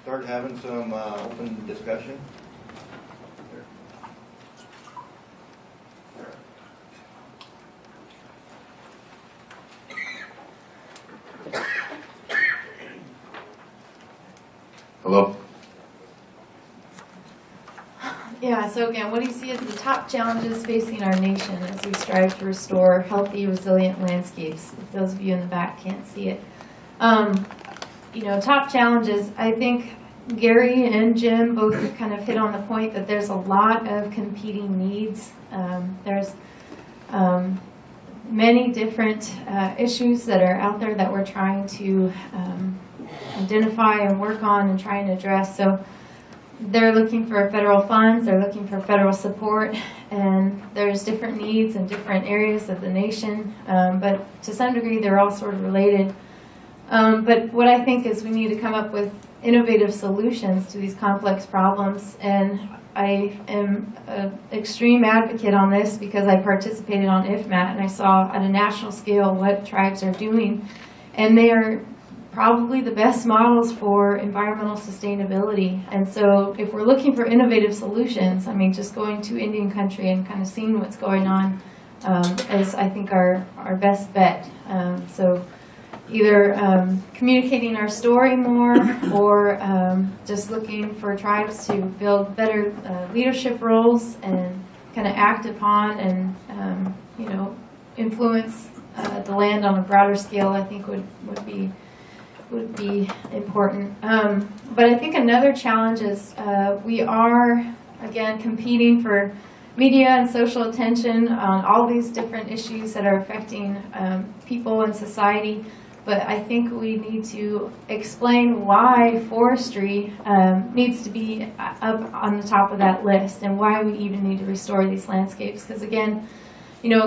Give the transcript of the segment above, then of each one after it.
start having some open discussion. Hello? Yeah, so again, what do you see as the top challenges facing our nation as we strive to restore healthy, resilient landscapes? If those of you in the back can't see it. Top challenges, I think Gary and Jim both kind of hit on the point that there's a lot of competing needs. There's many different issues that are out there that we're trying to identify and work on and try and address. So they're looking for federal funds, they're looking for federal support, and there's different needs in different areas of the nation, but to some degree they're all sort of related. But what I think is we need to come up with innovative solutions to these complex problems, and I am an extreme advocate on this because I participated on IFMAT and I saw at a national scale what tribes are doing, and they are probably the best models for environmental sustainability. And so if we're looking for innovative solutions, I mean, just going to Indian country and kind of seeing what's going on is, I think, our best bet. So either communicating our story more or just looking for tribes to build better leadership roles and kind of act upon and, influence the land on a broader scale, I think would be important. But I think another challenge is we are, again, competing for media and social attention on all these different issues that are affecting people and society. But I think we need to explain why forestry needs to be up on the top of that list and why we even need to restore these landscapes. Because again,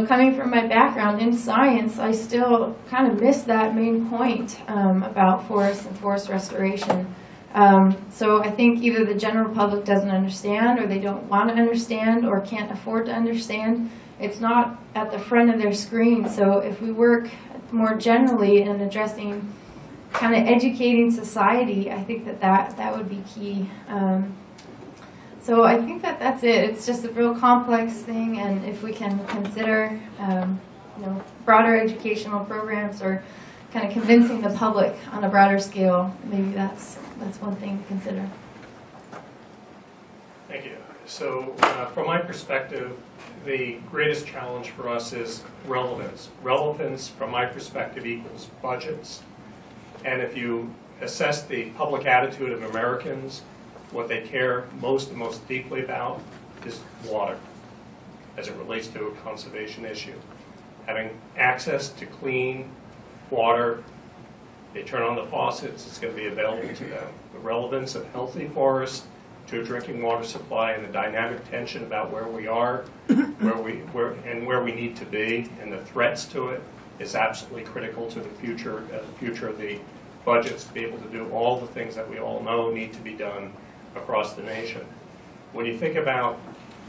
coming from my background in science, I still kind of miss that main point about forests and forest restoration. So I think either the general public doesn't understand, or they don't want to understand, or can't afford to understand. It's not at the front of their screen. So if we work more generally in addressing, kind of educating society, I think that would be key. So I think that's it. It's just a real complex thing, and if we can consider, broader educational programs or kind of convincing the public on a broader scale, maybe that's one thing to consider. Thank you. So from my perspective, the greatest challenge for us is relevance. Relevance, from my perspective, equals budgets. And if you assess the public attitude of Americans, what they care most and most deeply about is water, as it relates to a conservation issue. Having access to clean water, they turn on the faucets, it's going to be available to them. The relevance of healthy forests to a drinking water supply and the dynamic tension about where we are, where we need to be, and the threats to it is absolutely critical to the future of the budgets to be able to do all the things that we all know need to be done across the nation. When you think about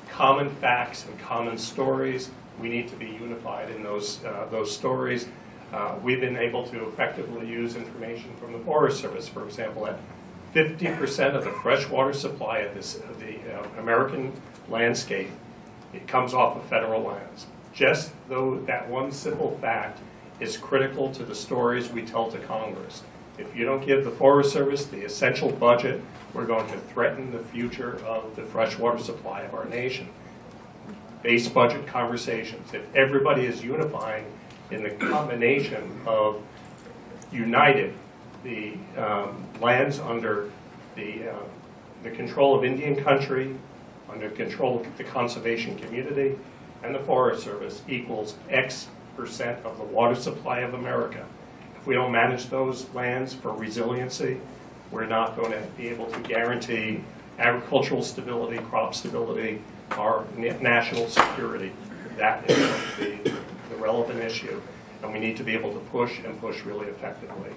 common facts and common stories, we need to be unified in those stories. We've been able to effectively use information from the Forest Service, for example, that 50% of the freshwater supply of the American landscape, it comes off of federal lands. Just though that one simple fact is critical to the stories we tell to Congress. If you don't give the Forest Service the essential budget, we're going to threaten the future of the freshwater supply of our nation. Base budget conversations. If everybody is unifying in the combination of united the lands under the control of Indian country, under control of the conservation community, and the Forest Service equals X% of the water supply of America. If we don't manage those lands for resiliency, we're not going to be able to guarantee agricultural stability, crop stability, our national security. That is going to be the relevant issue. And we need to be able to push and push really effectively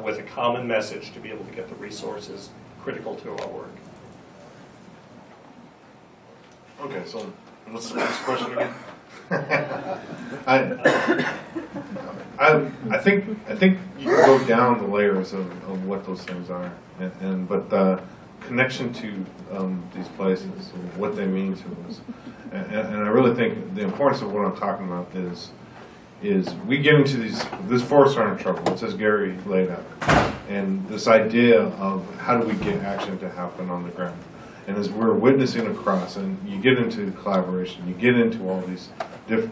with a common message to be able to get the resources critical to our work. Okay, so what's the next question again? I think you can go down the layers of what those things are, but the connection to these places, and what they mean to us, and I really think the importance of what I'm talking about is we get into this forests are in trouble, it's as Gary laid out, and this idea of how do we get action to happen on the ground. And as we're witnessing across, and you get into collaboration, you get into all these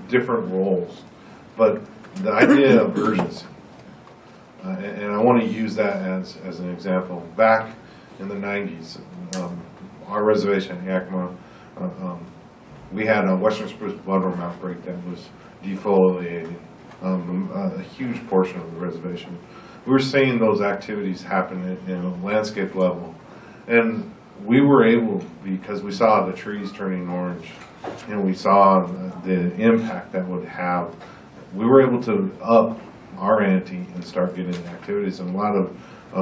different roles, but the idea of urgency, and I want to use that as an example. Back in the 90s, our reservation in Yakima, we had a western spruce bloodworm outbreak that was defoliating a huge portion of the reservation. We were seeing those activities happen in a landscape level, and we were able, because we saw the trees turning orange and we saw the impact that would have, we were able to up our ante and start getting activities. And a lot of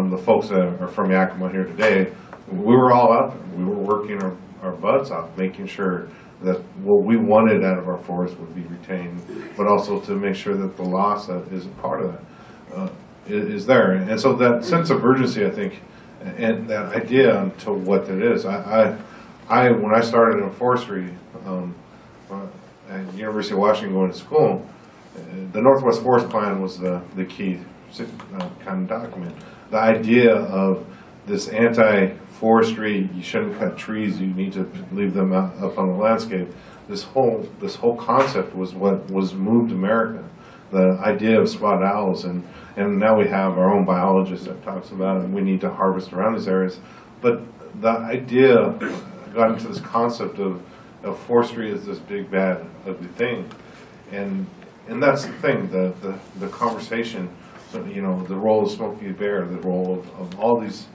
the folks that are from Yakima here today, we were all out there. We were working our butts off, making sure that what we wanted out of our forest would be retained, but also to make sure that the loss that is a part of that is there. And so that sense of urgency, I think, and that idea to what it is. When I started in forestry at University of Washington going to school, the Northwest Forest Plan was the key kind of document. The idea of this anti-forestry, you shouldn't cut trees, you need to leave them up on the landscape. This whole concept was what was moved America. The idea of spotted owls, and now we have our own biologist that talks about it, and we need to harvest around these areas. But the idea got into this concept of forestry as this big, bad, ugly thing. And that's the thing, the conversation, so, you know, the role of Smokey the Bear, the role of all this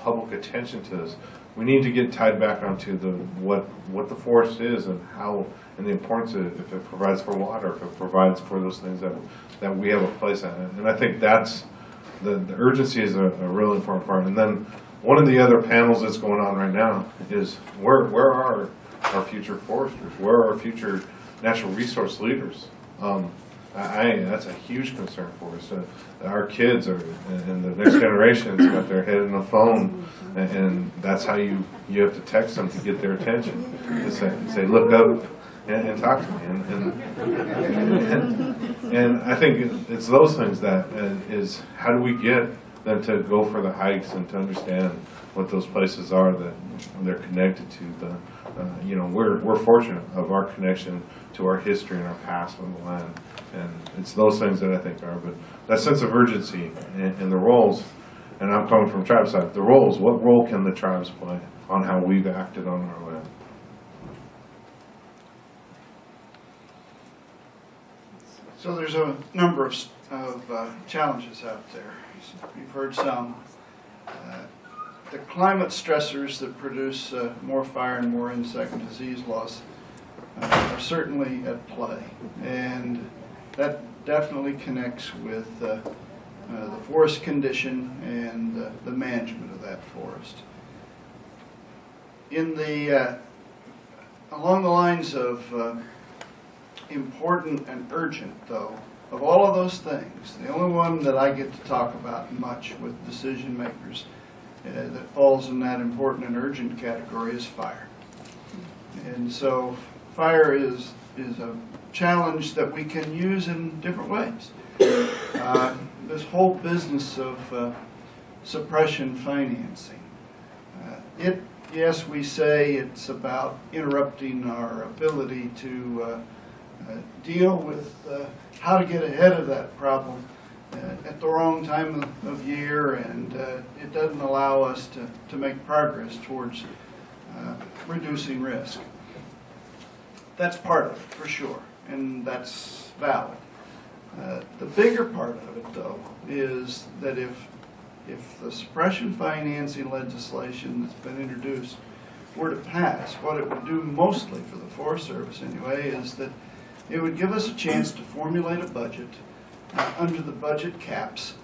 public attention to this. We need to get tied back onto what the forest is and how, and the importance of if it provides for water, if it provides for those things that we have a place in. And I think that's, the urgency is a really important part. And then one of the other panels that's going on right now is where are our future foresters? Where are our future natural resource leaders? That's a huge concern for us. Our kids are, and the next generation's got their head in the phone, and that's how you have to text them to get their attention. To say look up and talk to me. And I think it's those things that is how do we get them to go for the hikes and to understand what those places are that they're connected to. You know, we're fortunate of our connection to our history and our past on the land, and it's those things that I think are. But that sense of urgency and the roles, and I'm coming from tribe side. The roles. What role can the tribes play on how we've acted on our land? So there's a number of challenges out there. You've heard some. The climate stressors that produce more fire and more insect and disease loss are certainly at play, and that definitely connects with the forest condition and the management of that forest. In the along the lines of important and urgent, though, of all of those things, the only one that I get to talk about much with decision makers that falls in that important and urgent category is fire. And so fire is a challenge that we can use in different ways. This whole business of suppression financing, yes, we say it's about interrupting our ability to deal with how to get ahead of that problem at the wrong time of year, and it doesn't allow us to make progress towards reducing risk. That's part of it, for sure, and that's valid. The bigger part of it, though, is that if the suppression financing legislation that's been introduced were to pass, what it would do mostly for the Forest Service anyway is that it would give us a chance to formulate a budget under the budget caps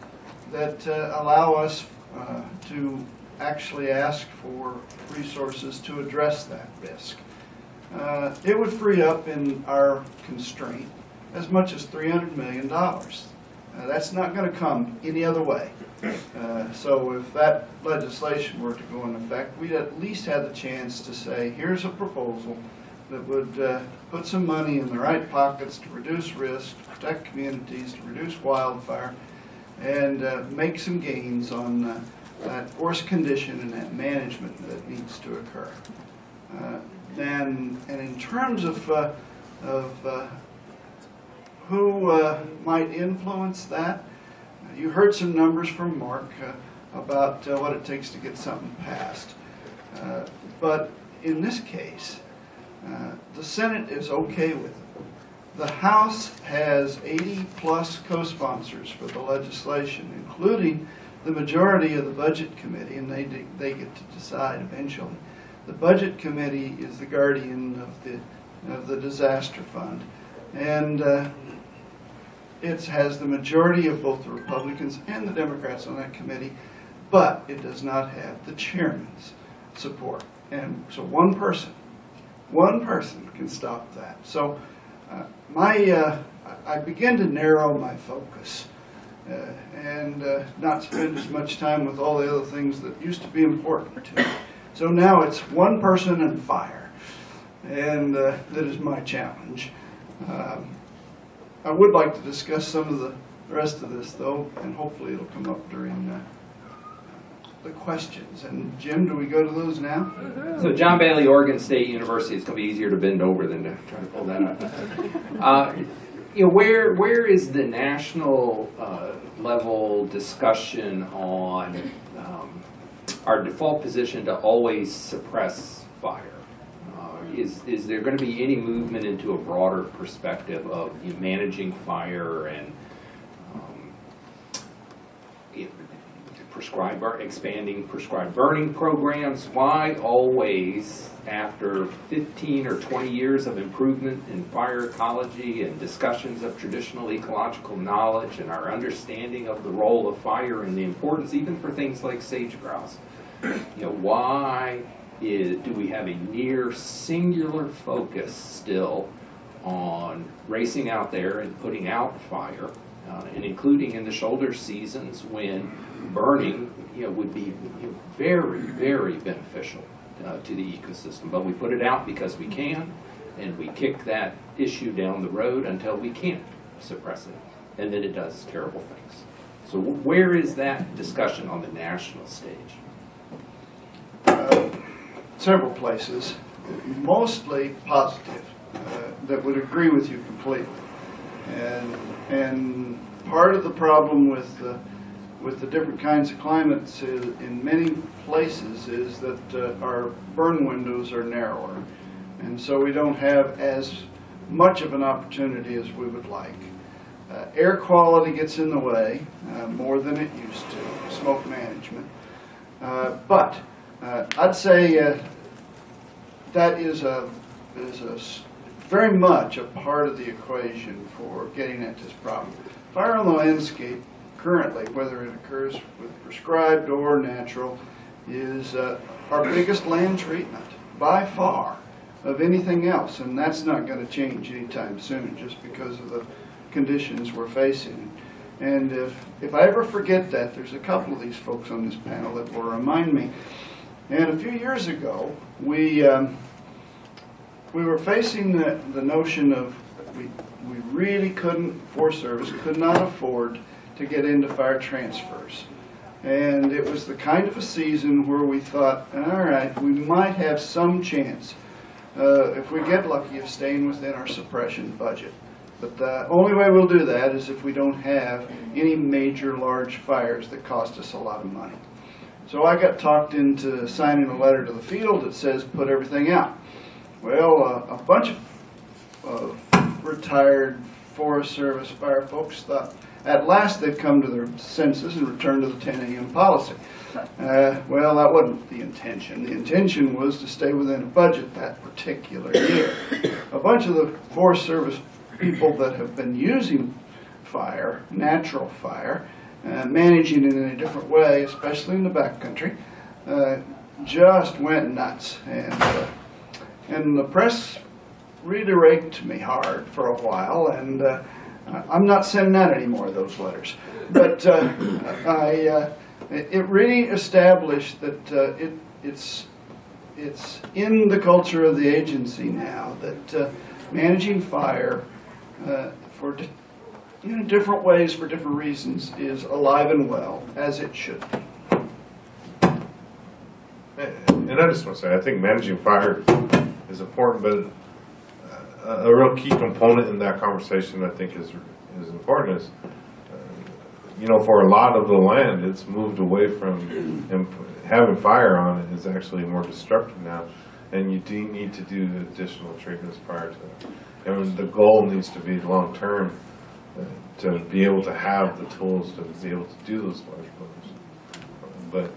that allow us to actually ask for resources to address that risk. It would free up in our constraint as much as $300 million That's not going to come any other way. So if that legislation were to go into effect, we'd at least have the chance to say, here's a proposal that would put some money in the right pockets to reduce risk, to protect communities, to reduce wildfire, and make some gains on that forest condition and that management that needs to occur. And in terms of who might influence that, you heard some numbers from Mark about what it takes to get something passed. But in this case, the Senate is okay with it. The House has 80-plus co-sponsors for the legislation, including the majority of the Budget Committee, and they get to decide eventually. The Budget Committee is the guardian of the disaster fund, and it has the majority of both the Republicans and the Democrats on that committee, but it does not have the chairman's support. And so one person can stop that. So I begin to narrow my focus and not spend as much time with all the other things that used to be important to me. So now it's one person and fire, and that is my challenge. I would like to discuss some of the rest of this, though, and hopefully it'll come up during the questions. And Jim, do we go to those now? So John Bailey, Oregon State University. It's going to be easier to bend over than to try to pull that up. Where is the national level discussion on our default position to always suppress fire? Is there going to be any movement into a broader perspective of managing fire and expanding prescribed burning programs? Why always, after 15 or 20 years of improvement in fire ecology and discussions of traditional ecological knowledge and our understanding of the role of fire and the importance even for things like sage-grouse, why do we have a near singular focus still on racing out there and putting out fire, and including in the shoulder seasons when burning would be very, very beneficial to the ecosystem. But we put it out because we can, and we kick that issue down the road until we can't suppress it, and then it does terrible things. So where is that discussion on the national stage? Several places, mostly positive, that would agree with you completely. And part of the problem with the different kinds of climates in many places is that our burn windows are narrower, and so we don't have as much of an opportunity as we would like. Air quality gets in the way more than it used to, smoke management. But I'd say that is very much a part of the equation for getting at this problem. Fire on the landscape currently, whether it occurs with prescribed or natural, is our biggest land treatment by far of anything else, and that's not going to change anytime soon just because of the conditions we're facing. And if I ever forget that, there's a couple of these folks on this panel that will remind me. And a few years ago, we were facing the notion of we really couldn't, Forest Service could not afford to get into fire transfers. And it was the kind of a season where we thought, all right, we might have some chance, if we get lucky, of staying within our suppression budget. But the only way we'll do that is if we don't have any major large fires that cost us a lot of money. So I got talked into signing a letter to the field that says put everything out. Well, a bunch of retired Forest Service fire folks thought at last they'd come to their senses and returned to the 10 a.m. policy. Well, that wasn't the intention. The intention was to stay within a budget that particular year. A bunch of the Forest Service people that have been using fire, natural fire, managing it in a different way, especially in the backcountry, just went nuts. And the press really raked me hard for a while, and I'm not sending out any more of those letters. But it really established that it's in the culture of the agency now that managing fire for different ways for different reasons is alive and well, as it should be. And I just want to say, I think managing fire is important, but a real key component in that conversation I think is important is, for a lot of the land, it's moved away from having fire on it is actually more destructive now, and you do need to do additional treatments prior to that. And the goal needs to be long-term to be able to have the tools to be able to do those large burns. But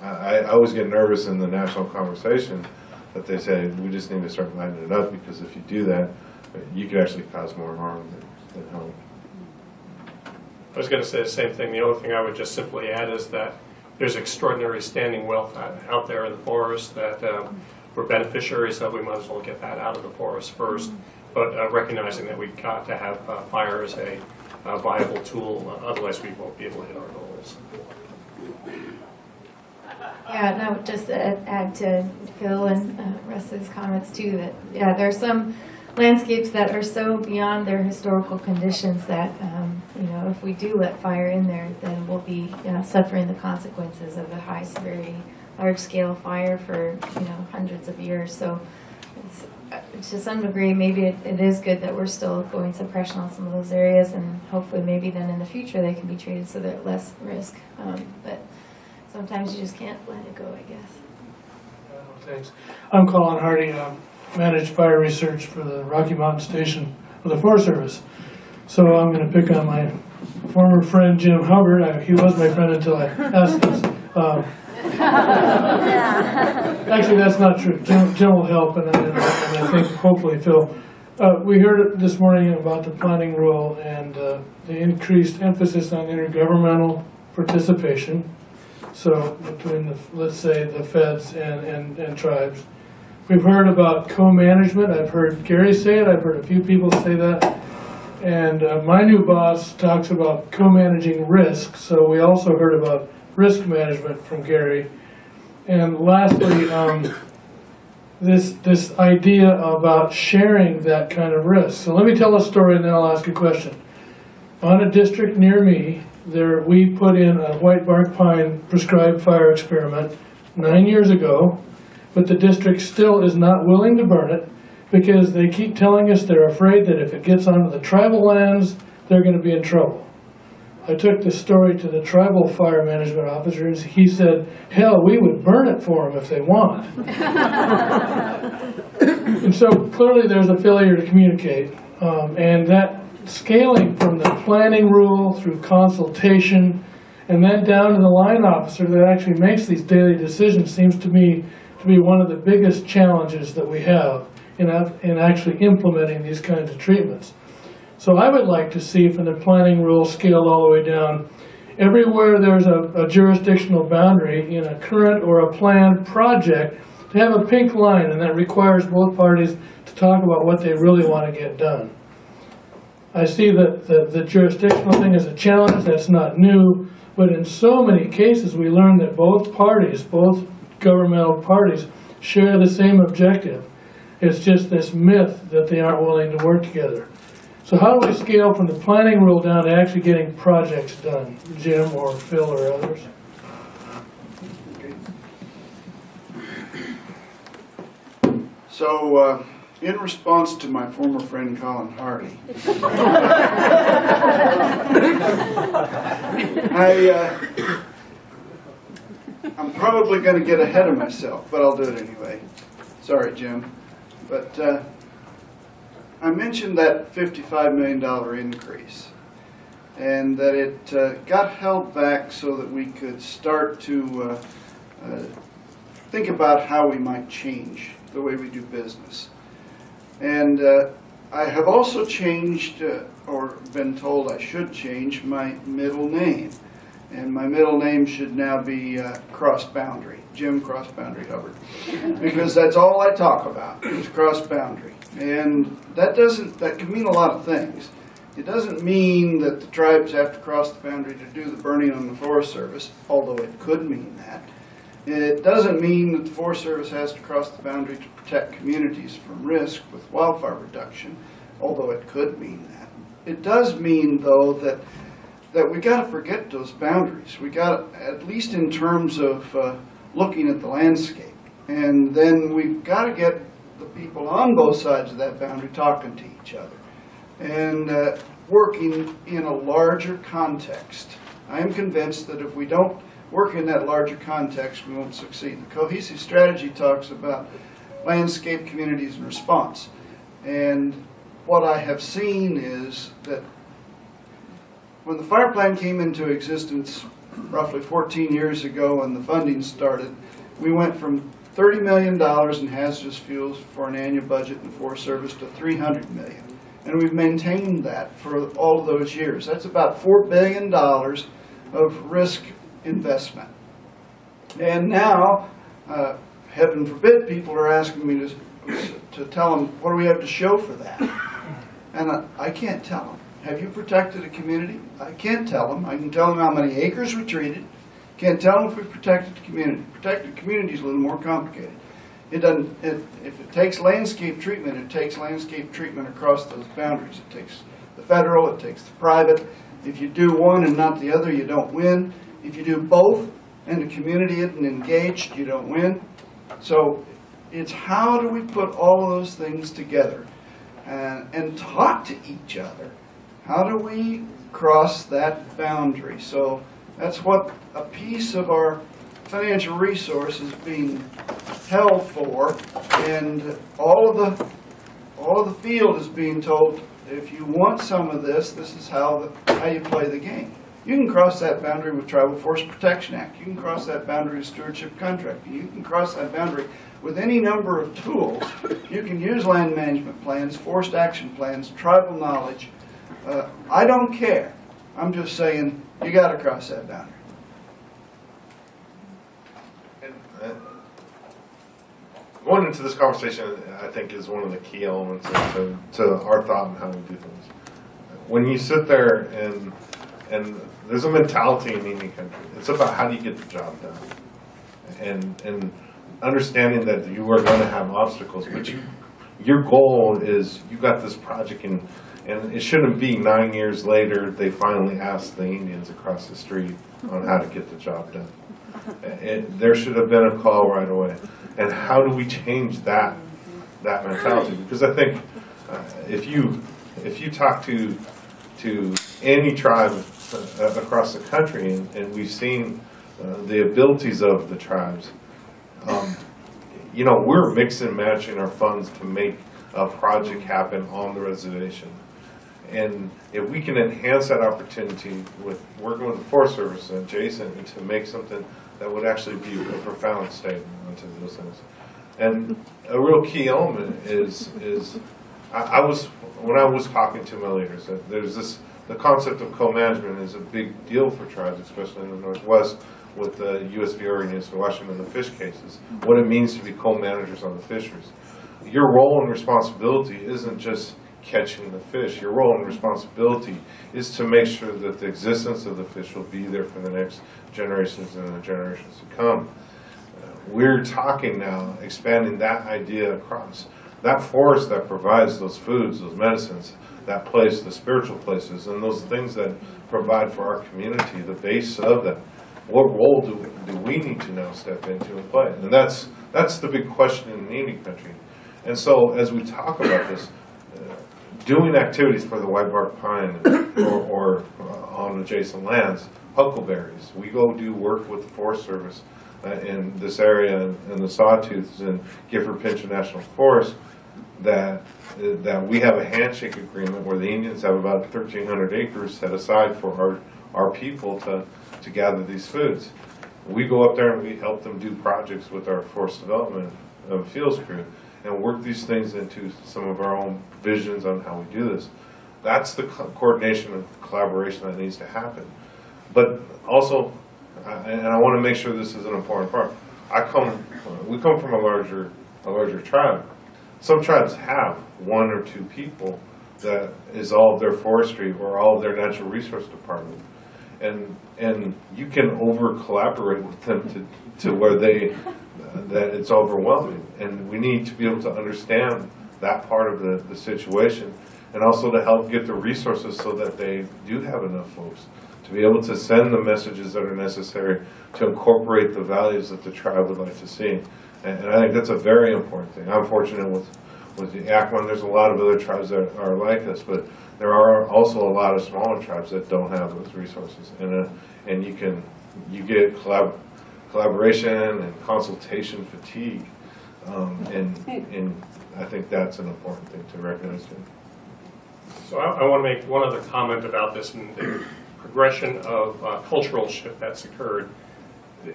I always get nervous in the national conversation that they say we just need to start lighting it up, because if you do that, you could actually cause more harm than help. I was going to say the same thing. The only thing I would just simply add is that there's extraordinary standing wealth out there in the forest that we're beneficiaries of. We might as well get that out of the forest first, but recognizing that we've got to have fire as a viable tool, otherwise we won't be able to hit our goals. Yeah, no, just add to Phil and Russ's comments too, that, yeah, there are some landscapes that are so beyond their historical conditions that, if we do let fire in there, then we'll be suffering the consequences of a high severity, large scale fire for, hundreds of years. So it's to some degree, maybe it is good that we're still going suppression on some of those areas, and hopefully maybe then in the future they can be treated so they're less risk. But sometimes you just can't let it go, I guess. Thanks. I'm Colin Hardy, managed fire research for the Rocky Mountain Station of the Forest Service. So I'm going to pick on my former friend Jim Hubbard. He was my friend until I asked this. Actually, that's not true. Jim will help, and I think hopefully Phil. We heard this morning about the planning rule and the increased emphasis on intergovernmental participation. So between let's say the feds and tribes. We've heard about co-management. I've heard Gary say it. I've heard a few people say that. And my new boss talks about co-managing risk. So we also heard about risk management from Gary. And lastly, this idea about sharing that kind of risk. So let me tell a story and then I'll ask a question. On a district near me, we put in a white bark pine prescribed fire experiment 9 years ago, but the district still is not willing to burn it because they keep telling us they're afraid that if it gets onto the tribal lands, they're going to be in trouble. I took this story to the tribal fire management officer, and he said, hell, we would burn it for them if they want. And so clearly there's a failure to communicate, and that scaling from the planning rule through consultation and then down to the line officer that actually makes these daily decisions seems to me to be one of the biggest challenges that we have in actually implementing these kinds of treatments. So I would like to see from the planning rule scaled all the way down, everywhere there's a jurisdictional boundary in a current or a planned project, to have a pink line, and that requires both parties to talk about what they really want to get done. I see that the jurisdictional thing is a challenge. That's not new, but in so many cases we learn that both parties, both governmental parties, share the same objective. It's just this myth that they aren't willing to work together. So how do we scale from the planning rule down to actually getting projects done? Jim or Phil or others? So, in response to my former friend Colin Hardy, I'm probably going to get ahead of myself, but I'll do it anyway. Sorry, Jim. But I mentioned that $55 million increase, and that it got held back so that we could start to think about how we might change the way we do business. And I have also changed, or been told I should change, my middle name. And my middle name should now be Cross Boundary, Jim Cross Boundary Hubbard. Because that's all I talk about, is cross boundary. And that can mean a lot of things. It doesn't mean that the tribes have to cross the boundary to do the burning on the Forest Service, although it could mean that. It doesn't mean that the Forest Service has to cross the boundary to protect communities from risk with wildfire reduction, although it could mean that. It does mean, though, that we got to forget those boundaries. We got to, at least in terms of looking at the landscape, and then we've got to get the people on both sides of that boundary talking to each other and working in a larger context. I am convinced that if we don't work in that larger context, we won't succeed. The cohesive strategy talks about landscape, communities, and response. And what I have seen is that when the fire plan came into existence roughly 14 years ago and the funding started, we went from $30 million in hazardous fuels for an annual budget in the Forest Service to $300 million. And we've maintained that for all of those years. That's about $4 billion of risk investment. And now, heaven forbid, people are asking me to tell them, what do we have to show for that? And I can't tell them. Have you protected a community? I can't tell them. I can tell them how many acres we treated. Can't tell them if we protected the community. Protected community is a little more complicated. It doesn't. If it takes landscape treatment, it takes landscape treatment across those boundaries. It takes the federal, it takes the private. If you do one and not the other, you don't win. If you do both and the community isn't engaged, you don't win. So it's how do we put all of those things together and talk to each other? How do we cross that boundary? So that's what a piece of our financial resource is being held for, and all of the field is being told, if you want some of this, this is how you play the game. You can cross that boundary with Tribal Forest Protection Act. You can cross that boundary with stewardship contracting. You can cross that boundary with any number of tools. You can use land management plans, forest action plans, tribal knowledge. I don't care. I'm just saying you got to cross that boundary. Going into this conversation, I think, is one of the key elements to our thought and how we do things. When you sit there and there's a mentality in Indian country, it's about how do you get the job done, and understanding that you are going to have obstacles, but your goal is you got this project, and it shouldn't be 9 years later they finally ask the Indians across the street on how to get the job done. There should have been a call right away. And how do we change that mentality? Because I think if you talk to any tribe across the country, and we've seen the abilities of the tribes, we're mixing and matching our funds to make a project happen on the reservation. And if we can enhance that opportunity with working with the Forest Service and adjacent, and to make something that would actually be a profound statement onto those things. And a real key element is when I was talking to my leaders, that there's the concept of co-management is a big deal for tribes, especially in the Northwest, with the USV University of Washington, the fish cases, what it means to be co-managers on the fisheries. Your role and responsibility isn't just catching the fish. Your role and responsibility is to make sure that the existence of the fish will be there for the next generations and the generations to come. We're talking now, expanding that idea across. That forest that provides those foods, those medicines, that place, the spiritual places, and those things that provide for our community, the base of that. What role do we need to now step into and play? And that's the big question in Indian country. And so as we talk about this, doing activities for the whitebark pine or on adjacent lands, huckleberries. We go do work with the Forest Service in this area in the Sawtooths and Gifford Pinchot National Forest, that we have a handshake agreement where the Indians have about 1,300 acres set aside for our people to gather these foods. We go up there and we help them do projects with our forest development fields crew and work these things into some of our own visions on how we do this. That's the coordination and collaboration that needs to happen. But also, and I want to make sure this is an important part, we come from a larger tribe. Some tribes have one or two people that is all of their forestry or all of their natural resource department. And you can over collaborate with them to where that it's overwhelming. And we need to be able to understand that part of the situation, and also to help get the resources so that they do have enough folks to be able to send the messages that are necessary to incorporate the values that the tribe would like to see. And I think that's a very important thing. I'm fortunate with the Yakama. There's a lot of other tribes that are like us, but there are also a lot of smaller tribes that don't have those resources. And you get collaboration and consultation fatigue, and I think that's an important thing to recognize too. So I want to make one other comment about this and the progression of cultural shift that's occurred.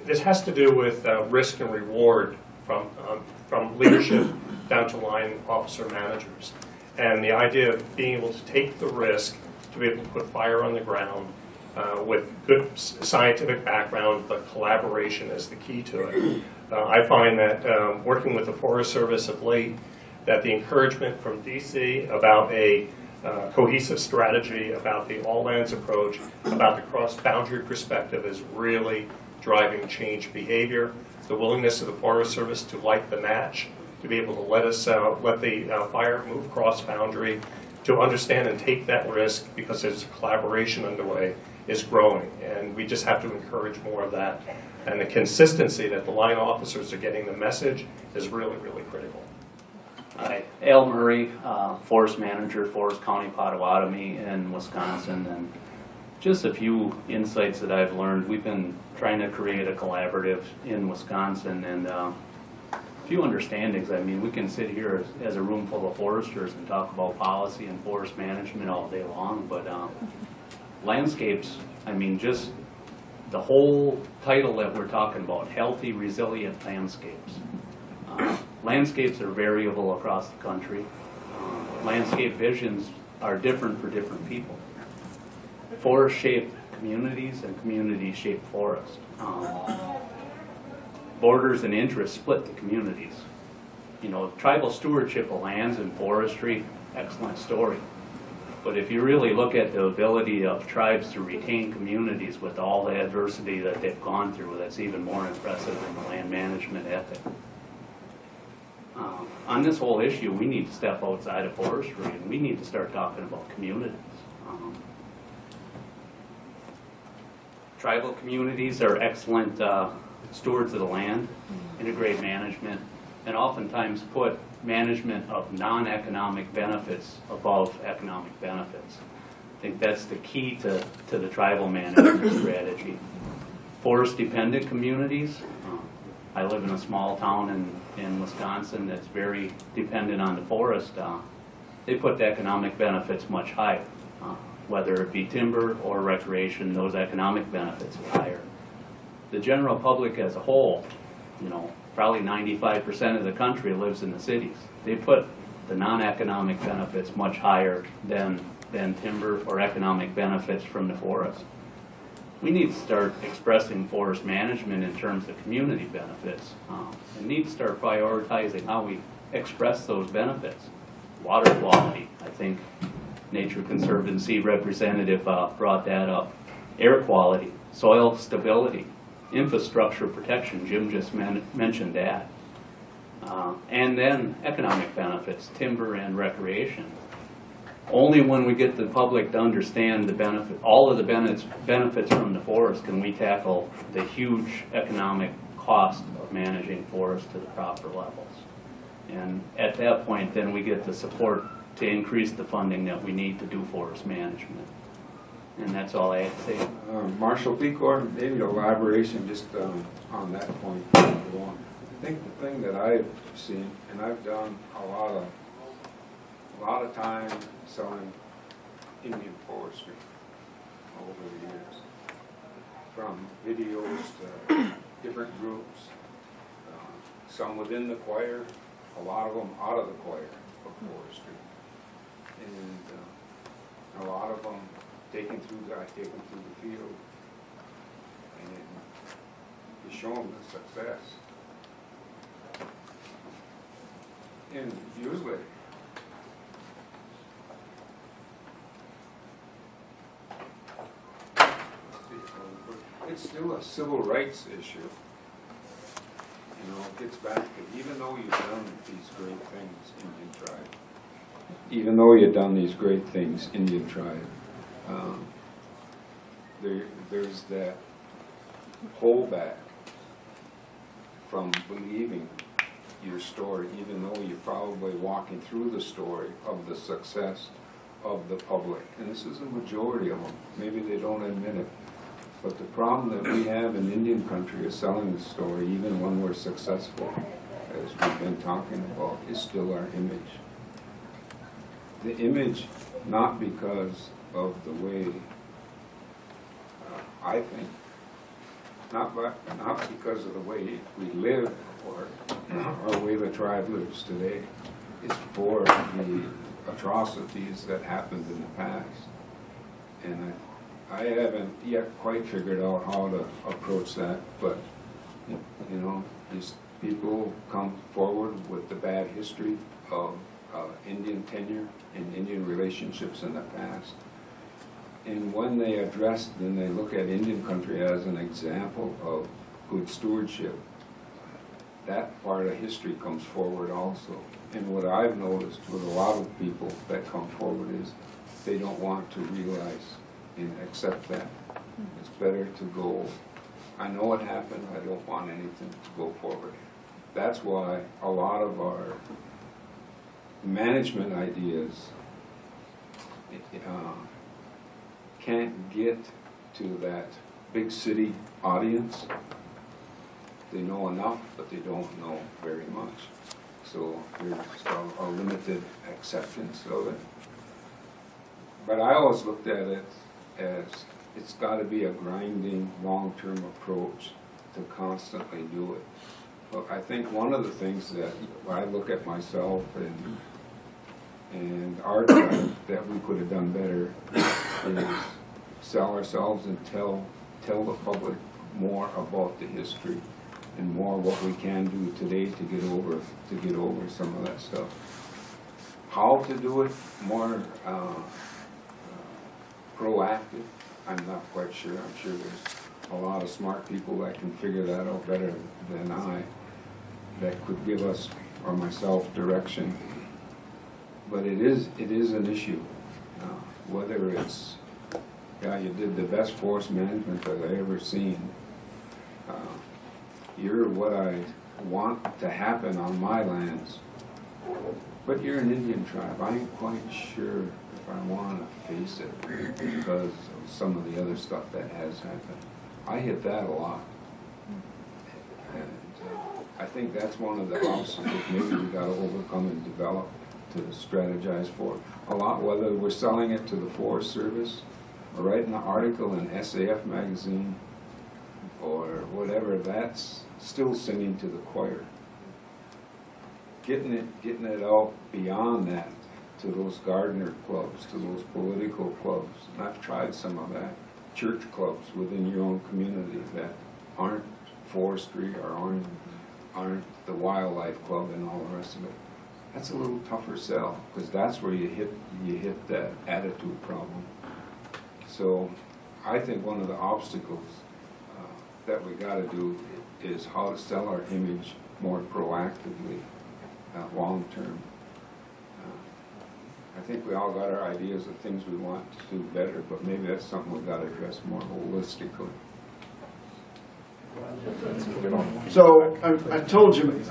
This has to do with risk and reward from leadership down to line officer managers. And the idea of being able to take the risk to be able to put fire on the ground with good scientific background, but collaboration is the key to it. I find that working with the Forest Service of late, that the encouragement from DC about a cohesive strategy, about the all lands approach, about the cross-boundary perspective is really driving change behavior. The willingness of the Forest Service to light the match, to be able to let the fire move cross-boundary, to understand and take that risk because there's collaboration underway, is growing. And we just have to encourage more of that. And the consistency that the line officers are getting the message is really, really critical. Hi, Al Murray, Forest Manager, Forest County Potawatomi in Wisconsin, and just a few insights that I've learned. We've been trying to create a collaborative in Wisconsin, and a few understandings. I mean, we can sit here as a room full of foresters and talk about policy and forest management all day long, but landscapes, I mean, just the whole title that we're talking about, healthy, resilient landscapes. Landscapes are variable across the country. Landscape visions are different for different people. Forest shape communities and communities shape forest. Borders and interests split the communities. You know, tribal stewardship of lands and forestry, excellent story. But if you really look at the ability of tribes to retain communities with all the adversity that they've gone through, that's even more impressive than the land management ethic. On this whole issue, we need to step outside of forestry and we need to start talking about communities. Tribal communities are excellent stewards of the land, integrate management, and oftentimes put management of non-economic benefits above economic benefits. I think that's the key to the tribal management strategy. Forest-dependent communities. I live in a small town in Wisconsin that's very dependent on the forest. They put the economic benefits much higher. Whether it be timber or recreation, those economic benefits are higher. The general public as a whole, you know, probably 95% of the country lives in the cities. They put the non-economic benefits much higher than timber or economic benefits from the forest. We need to start expressing forest management in terms of community benefits and need to start prioritizing how we express those benefits. Water quality, I think Nature Conservancy representative brought that up. Air quality, soil stability, infrastructure protection, Jim just mentioned that. And then economic benefits, timber and recreation. Only when we get the public to understand the benefit, all of the benefits from the forest, can we tackle the huge economic cost of managing forests to the proper levels. And at that point, then we get the support to increase the funding that we need to do forest management. And that's all I have to say. Marshall Pecor, maybe elaboration just on that point. I think the thing that I've seen, and I've done a lot of time selling Indian forestry over the years, from videos to different groups, some within the choir, a lot of them out of the choir of forestry, and a lot of them I take them through the field, and you show them the success. And usually, still a civil rights issue. You know, it gets back to, even though you've done these great things, Indian tribe, even though you've done these great things, Indian tribe, there's that holdback from believing your story, even though you're probably walking through the story of the success of the public. And this is a majority of them. Maybe they don't admit it. But the problem that we have in Indian country is selling the story, even when we're successful, as we've been talking about, is still our image. The image, not because of the way I think, not because of the way we live or the way the tribe lives today. It's for the atrocities that happened in the past. And I haven't yet quite figured out how to approach that, but you know, these people come forward with the bad history of Indian tenure and Indian relationships in the past. And when they address, then they look at Indian country as an example of good stewardship. That part of history comes forward also. And what I've noticed with a lot of people that come forward is they don't want to realize and accept that. It's better to go, I know what happened, I don't want anything to go forward. That's why a lot of our management ideas can't get to that big city audience. They know enough, but they don't know very much. So there's a limited acceptance of it. But I always looked at it as it's got to be a grinding, long-term approach to constantly do it. But I think one of the things that I look at myself and our tribe that we could have done better is sell ourselves and tell the public more about the history and more what we can do today to get over some of that stuff. How to do it more proactive, I'm not quite sure. I'm sure there's a lot of smart people that can figure that out better than I, that could give us or myself direction. But it is an issue. Whether it's, yeah, you did the best forest management that I ever seen. You're what I want to happen on my lands. But you're an Indian tribe. I ain't quite sure if I want to face it because of some of the other stuff that has happened. I hit that a lot. And I think that's one of the obstacles maybe we got to overcome and develop to strategize for. A lot, whether we're selling it to the Forest Service or writing an article in SAF magazine or whatever, that's still singing to the choir. Getting it out beyond that to those gardener clubs, to those political clubs. And I've tried some of that. Church clubs within your own community that aren't forestry or aren't the wildlife club and all the rest of it. That's a little tougher sell because that's where you hit that attitude problem. So I think one of the obstacles that we got to do is how to sell our image more proactively, long term. I think we all got our ideas of things we want to do better, but maybe that's something we've got to address more holistically. So I told you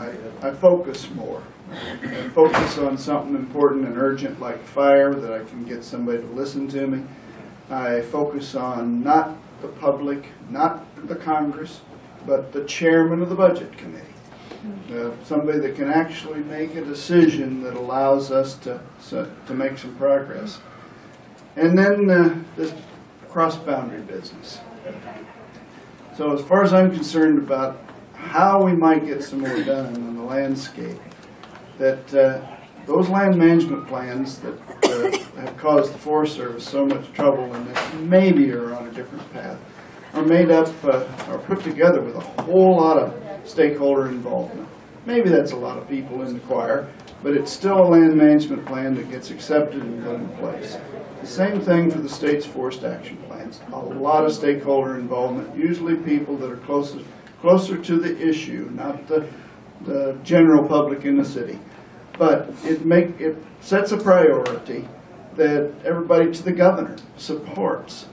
I focus more. I focus on something important and urgent like fire that I can get somebody to listen to me. I focus on not the public, not the Congress, but the chairman of the Budget Committee. Somebody that can actually make a decision that allows us to make some progress. And then this cross-boundary business. So as far as I'm concerned about how we might get some more done on the landscape, that those land management plans that have caused the Forest Service so much trouble and that maybe are on a different path, are made up, are put together with a whole lot of stakeholder involvement. Maybe that's a lot of people in the choir, but it's still a land management plan that gets accepted and put in place. The same thing for the state's forest action plans. A lot of stakeholder involvement, usually people that are closer to the issue, not the general public in the city. But it sets a priority that everybody to the governor supports,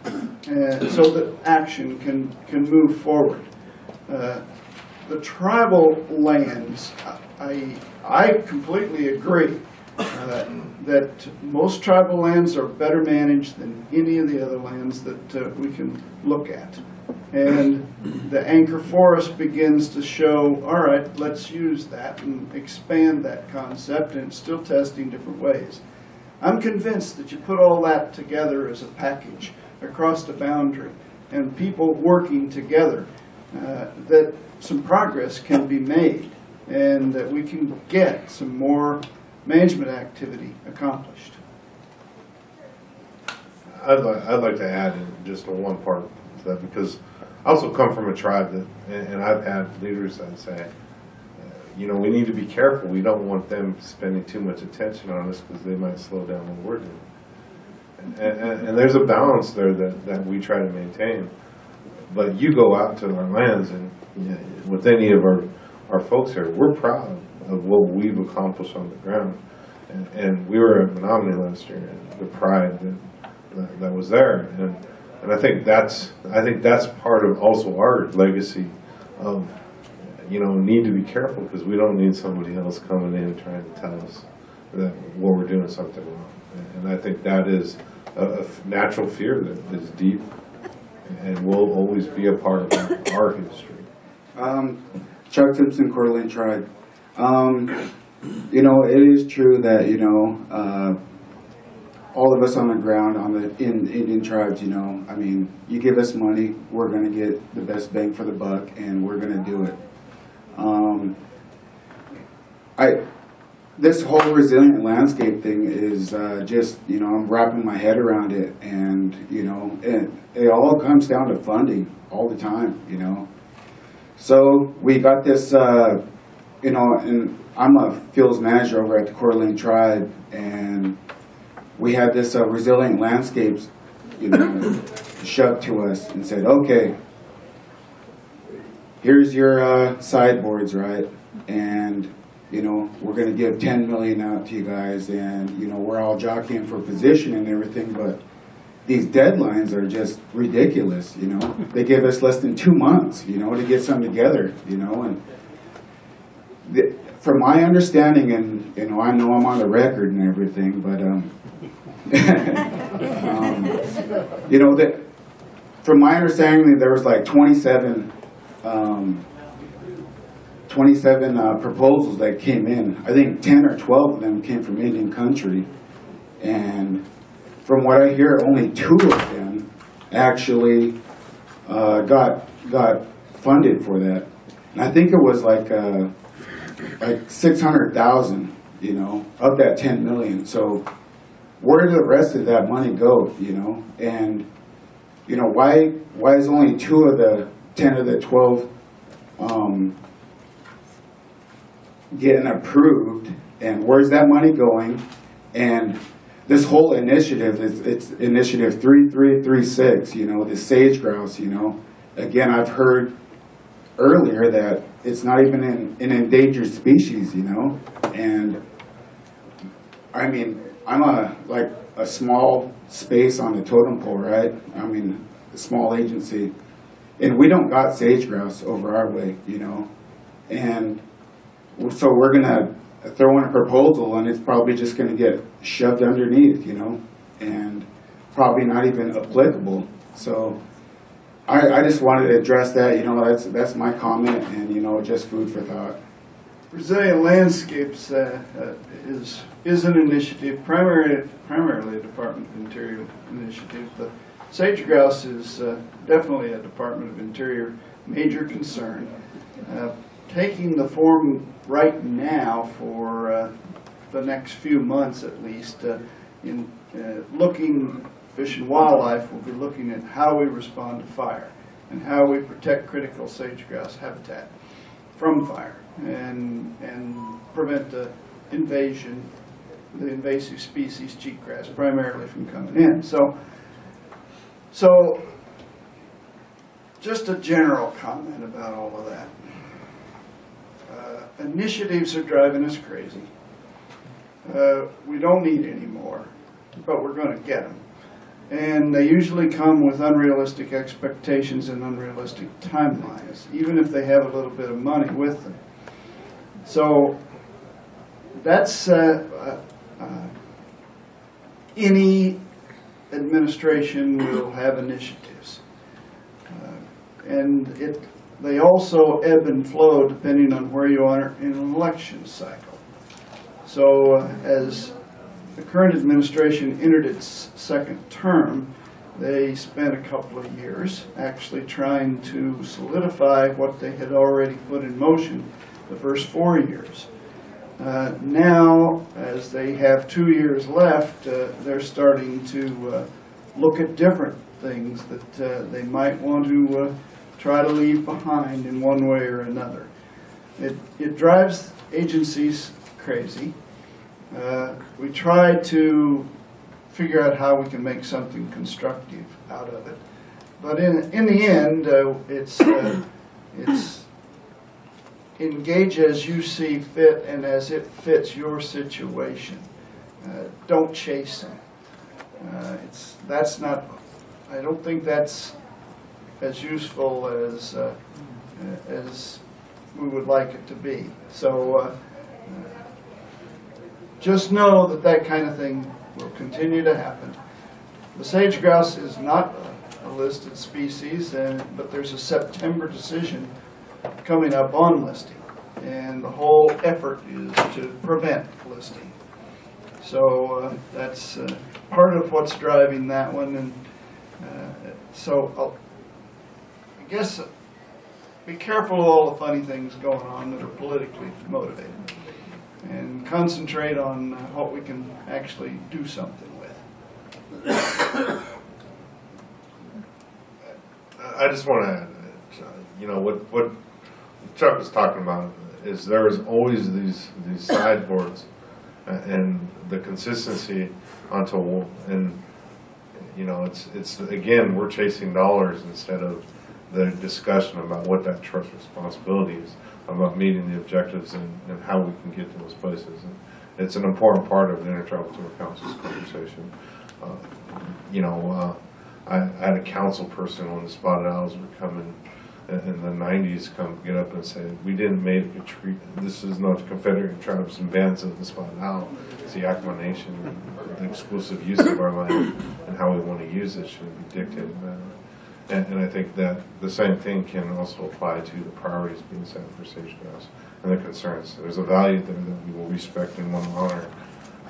so that action can move forward. The tribal lands, I completely agree that most tribal lands are better managed than any of the other lands that we can look at. And the anchor forest begins to show, all right, let's use that and expand that concept, and it's still testing different ways. I'm convinced that you put all that together as a package across the boundary and people working together, that some progress can be made and that we can get some more management activity accomplished. I'd like to add in just one part to that, because I also come from a tribe that, and I've had leaders that say, you know, we need to be careful. We don't want them spending too much attention on us because they might slow down what we're doing. And there's a balance there that we try to maintain. But you go out to our lands, and you know, with any of our folks here, we're proud of what we've accomplished on the ground. And we were at Menominee last year, and the pride that was there. And I think that's part of also our legacy of, you know, need to be careful, because we don't need somebody else coming in trying to tell us that what we're doing something wrong. And I think that is a natural fear that is deep and will always be a part of our history. Chuck Simpson, Coeur d'Alene Tribe. You know, it is true that, you know, all of us on the ground, in Indian tribes, you know, I mean, you give us money, we're going to get the best bang for the buck, and we're going to do it. This whole resilient landscape thing is just, you know, I'm wrapping my head around it, and, you know, it all comes down to funding all the time, you know. So we got this, you know, and I'm a fields manager over at the Coeur d'Alene Tribe, and we had this resilient landscapes, you know, shoved to us and said, okay, here's your sideboards, right? And, you know, we're going to give 10 million out to you guys, and, you know, we're all jockeying for position and everything, but these deadlines are just ridiculous, you know. They give us less than 2 months, you know, to get something together, you know. And from my understanding, and, you know I'm on the record and everything, but, you know, that from my understanding, there was like 27 proposals that came in. I think 10 or 12 of them came from Indian country, and from what I hear, only 2 of them actually got funded for that. And I think it was like 600,000, you know, of that 10 million. So where did the rest of that money go, you know? And, you know, why is only 2 of the 10 of the 12 getting approved, and where's that money going? And this whole initiative, it's initiative 3336, you know, the sage grouse, you know. Again, I've heard earlier that it's not even an endangered species, you know. And I mean, I'm like a small space on the totem pole, right? I mean, a small agency, and we don't got sage grouse over our way, you know. And so we're gonna throw in a proposal, and it's probably just gonna get shoved underneath, you know, and probably not even applicable. So I just wanted to address that, you know. That's my comment, and, you know, just food for thought. Resilient Landscapes is an initiative, primarily a Department of Interior initiative. The sage grouse is definitely a Department of Interior major concern. Taking the form right now for the next few months at least, in looking, Fish and Wildlife will be looking at how we respond to fire and how we protect critical sage grouse habitat from fire. and prevent the invasion, the invasive species cheatgrass primarily from coming in. So just a general comment about all of that. Initiatives are driving us crazy. We don't need any more, but we're going to get them. And they usually come with unrealistic expectations and unrealistic timelines, even if they have a little bit of money with them. So that's any administration will have initiatives. And they also ebb and flow depending on where you are in an election cycle. So as the current administration entered its second term, they spent a couple of years actually trying to solidify what they had already put in motion the first 4 years. Now, as they have 2 years left, they're starting to look at different things that they might want to try to leave behind in one way or another. It drives agencies crazy. We try to figure out how we can make something constructive out of it. But in the end, it's engage as you see fit and as it fits your situation. Don't chase them. I don't think that's as useful as we would like it to be. So just know that kind of thing will continue to happen. The sage grouse is not a listed species, but there's a September decision coming up on listing, and the whole effort is to prevent listing. So that's part of what's driving that one, and so I guess be careful of all the funny things going on that are politically motivated, and concentrate on what we can actually do something with. I just want to add, what Chuck was talking about is there is always these sideboards and the consistency until, and it's again, we're chasing dollars instead of the discussion about what that trust responsibility is, about meeting the objectives and how we can get to those places. And it's an important part of the Intertribal Timber Council's conversation. I had a council person when the spotted owls were coming in the 90s come get up and say, we didn't make a treat. This is not the Confederate tribes and bands of the spotted owl. It's the Yakama Nation, the exclusive use of our land and how we want to use it should be dictated by that. And I think that the same thing can also apply to the priorities being set for sage-grouse and the concerns. There's a value there that we will respect and want to honor,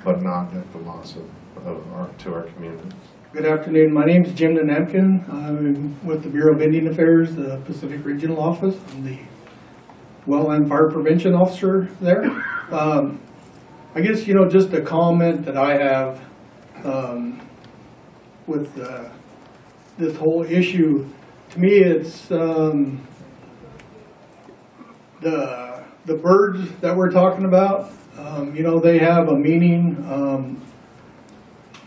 but not at the loss to our communities. Good afternoon. My name is Jim Nanamkin. I'm with the Bureau of Indian Affairs, the Pacific Regional Office. I'm the Wetland Fire Prevention Officer there. I guess, just a comment that I have with this whole issue. To me, it's the birds that we're talking about. They have a meaning.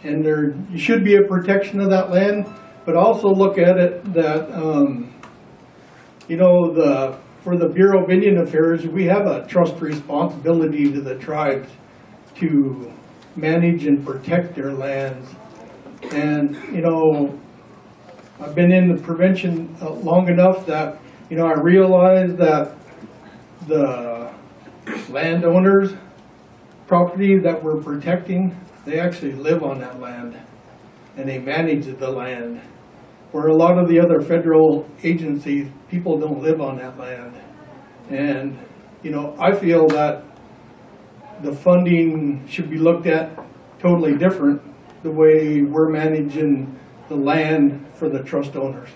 And there should be a protection of that land, but also look at it that, for the Bureau of Indian Affairs, we have a trust responsibility to the tribes to manage and protect their lands. And, I've been in the prevention long enough that, I realize that the landowners' property that we're protecting, they actually live on that land and they manage the land. Where a lot of the other federal agencies, people don't live on that land. And, I feel that the funding should be looked at totally different, the way we're managing the land for the trust owners.